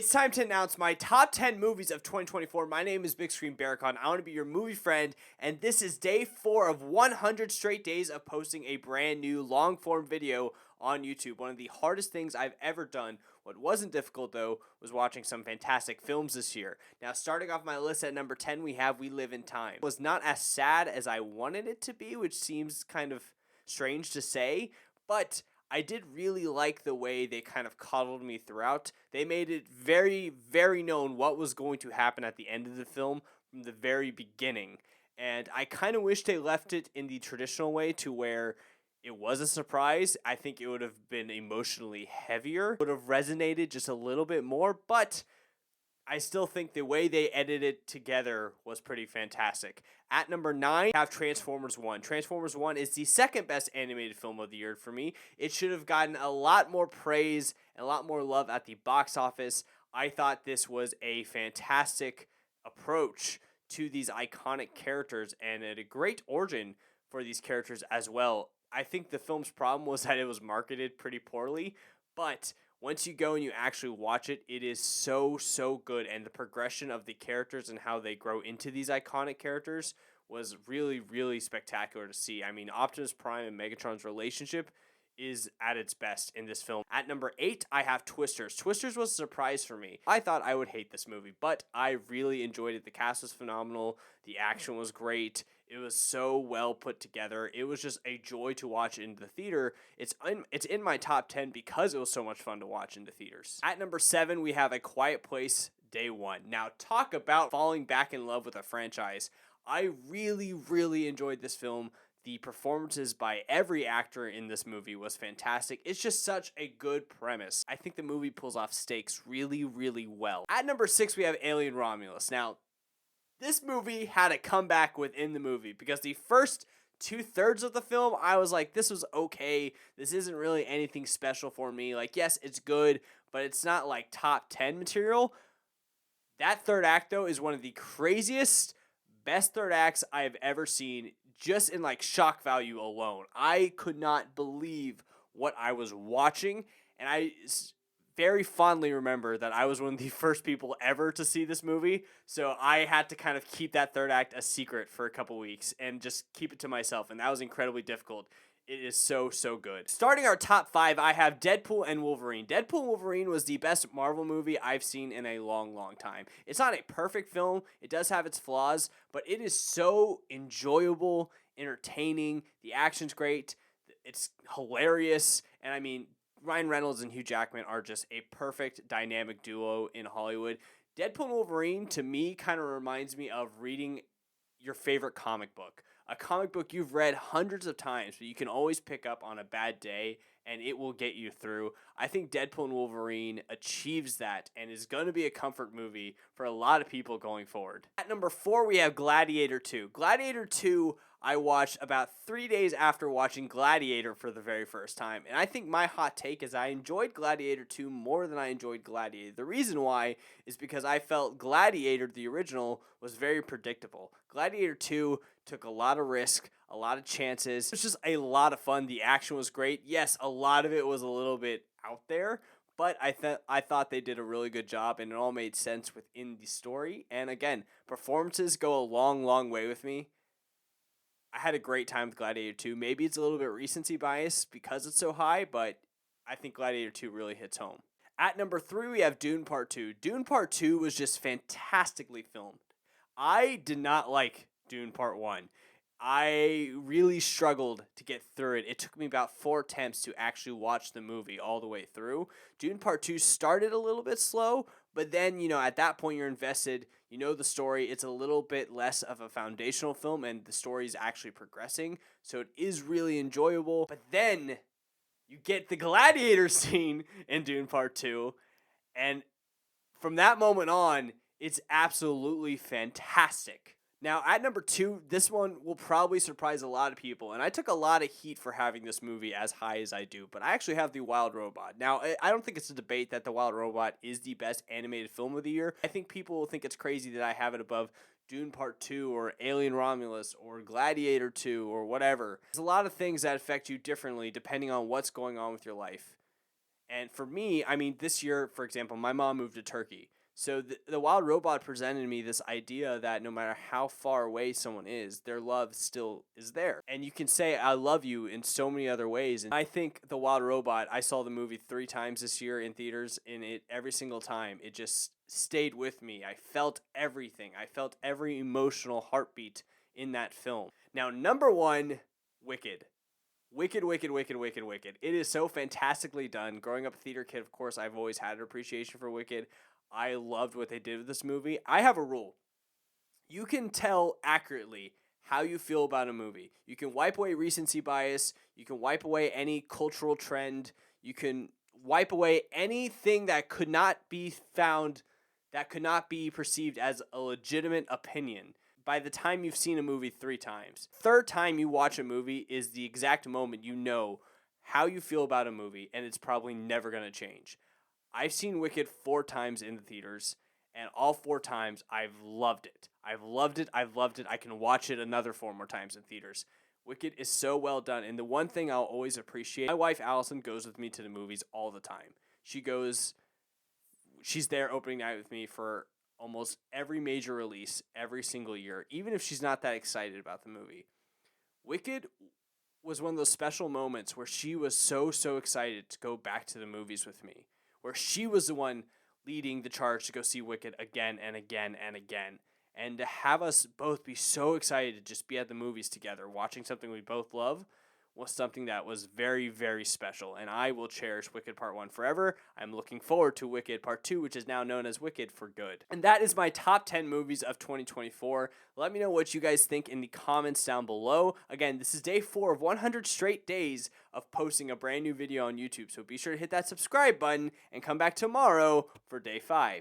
It's time to announce my top 10 movies of 2024. My name is Big Screen Barricon. I want to be your movie friend, and this is day 4 of 100 straight days of posting a brand new long form video on YouTube. One of the hardest things I've ever done. What wasn't difficult, though, was watching some fantastic films this year. Now, starting off my list at number 10, we have We Live in Time. It was not as sad as I wanted it to be, which seems kind of strange to say, but I did really like the way they kind of coddled me throughout. They made it very, very known what was going to happen at the end of the film from the very beginning. And I kind of wish they left it in the traditional way to where it was a surprise. I think it would have been emotionally heavier, would have resonated just a little bit more, but I still think the way they edited it together was pretty fantastic. At number 9, we have Transformers 1. Transformers 1 is the second best animated film of the year for me. It should have gotten a lot more praise and a lot more love at the box office. I thought this was a fantastic approach to these iconic characters and a great origin for these characters as well. I think the film's problem was that it was marketed pretty poorly, but once you go and you actually watch it, it is so, so good. And the progression of the characters and how they grow into these iconic characters was really, really spectacular to see. I mean, Optimus Prime and Megatron's relationship is at its best in this film. At number 8, I have Twisters. Twisters was a surprise for me. I thought I would hate this movie, but I really enjoyed it. The cast was phenomenal. The action was great. It was so well put together. It was just a joy to watch in the theater. It's in my top 10 because it was so much fun to watch in the theaters. At number 7, we have A Quiet Place Day 1. Now, talk about falling back in love with a franchise. I really, really enjoyed this film. The performances by every actor in this movie was fantastic. It's just such a good premise. I think the movie pulls off stakes really, really well. At number 6, we have Alien Romulus. Now, this movie had a comeback within the movie because the first 2/3 of the film, I was like, this was okay. This isn't really anything special for me. Like, yes, it's good, but it's not like top 10 material. That third act, though, is one of the craziest, best third acts I have ever seen, just in like shock value alone. I could not believe what I was watching, and I very fondly remember that I was one of the first people ever to see this movie, so I had to kind of keep that third act a secret for a couple weeks and just keep it to myself, and that was incredibly difficult. It is so, so good. Starting our top 5, I have Deadpool and Wolverine. Deadpool and Wolverine was the best Marvel movie I've seen in a long, long time. It's not a perfect film. It does have its flaws, but it is so enjoyable, entertaining. The action's great. It's hilarious. And I mean, Ryan Reynolds and Hugh Jackman are just a perfect dynamic duo in Hollywood. Deadpool and Wolverine, to me, kind of reminds me of reading your favorite comic book. A comic book you've read hundreds of times, but you can always pick up on a bad day, and it will get you through. I think Deadpool and Wolverine achieves that and is going to be a comfort movie for a lot of people going forward. At number 4, we have Gladiator II. Gladiator II, I watched about 3 days after watching Gladiator for the very first time. And I think my hot take is I enjoyed Gladiator 2 more than I enjoyed Gladiator. The reason why is because I felt Gladiator, the original, was very predictable. Gladiator 2 took a lot of risk, a lot of chances. It was just a lot of fun. The action was great. Yes, a lot of it was a little bit out there, but I thought they did a really good job, and it all made sense within the story. And again, performances go a long, long way with me. I had a great time with Gladiator 2. Maybe it's a little bit recency bias because it's so high, but I think Gladiator 2 really hits home. At number 3, we have Dune Part II. Dune Part 2 was just fantastically filmed. I did not like Dune Part 1. I really struggled to get through it. It took me about 4 attempts to actually watch the movie all the way through. Dune Part 2 started a little bit slow, but then, at that point you're invested. You know the story. It's a little bit less of a foundational film, and the story is actually progressing, so it is really enjoyable. But then you get the gladiator scene in Dune Part 2, and from that moment on, it's absolutely fantastic. Now, at number 2, this one will probably surprise a lot of people, and I took a lot of heat for having this movie as high as I do, but I actually have The Wild Robot. Now, I don't think it's a debate that The Wild Robot is the best animated film of the year. I think people will think it's crazy that I have it above Dune Part 2 or Alien Romulus or Gladiator 2 or whatever. There's a lot of things that affect you differently depending on what's going on with your life. And for me, I mean, this year, for example, my mom moved to Turkey. So the Wild Robot presented me this idea that no matter how far away someone is, their love still is there. And you can say, I love you in so many other ways. And I think the Wild Robot, I saw the movie 3 times this year in theaters, and it every single time, it just stayed with me. I felt everything. I felt every emotional heartbeat in that film. Now, number one, Wicked. Wicked, wicked, wicked, wicked, wicked. It is so fantastically done. Growing up a theater kid, of course, I've always had an appreciation for Wicked. I loved what they did with this movie. I have a rule. You can tell accurately how you feel about a movie. You can wipe away recency bias. You can wipe away any cultural trend. You can wipe away anything that could not be found, that could not be perceived as a legitimate opinion by the time you've seen a movie 3 times. Third time you watch a movie is the exact moment you know how you feel about a movie, and it's probably never going to change. I've seen Wicked 4 times in the theaters, and all 4 times I've loved it. I've loved it. I've loved it. I can watch it another 4 more times in theaters. Wicked is so well done, and the one thing I'll always appreciate, my wife Allison goes with me to the movies all the time. She's there opening night with me for almost every major release every single year, even if she's not that excited about the movie. Wicked was one of those special moments where she was so excited to go back to the movies with me, where she was the one leading the charge to go see Wicked again and again and again. And to have us both be so excited to just be at the movies together, watching something we both love, was something that was very special, and I will cherish Wicked Part 1 forever. I'm looking forward to Wicked Part 2, which is now known as Wicked for Good. And that is my top 10 movies of 2024. Let me know what you guys think in the comments down below. Again, this is day 4 of 100 straight days of posting a brand new video on YouTube, so be sure to hit that subscribe button and come back tomorrow for day 5.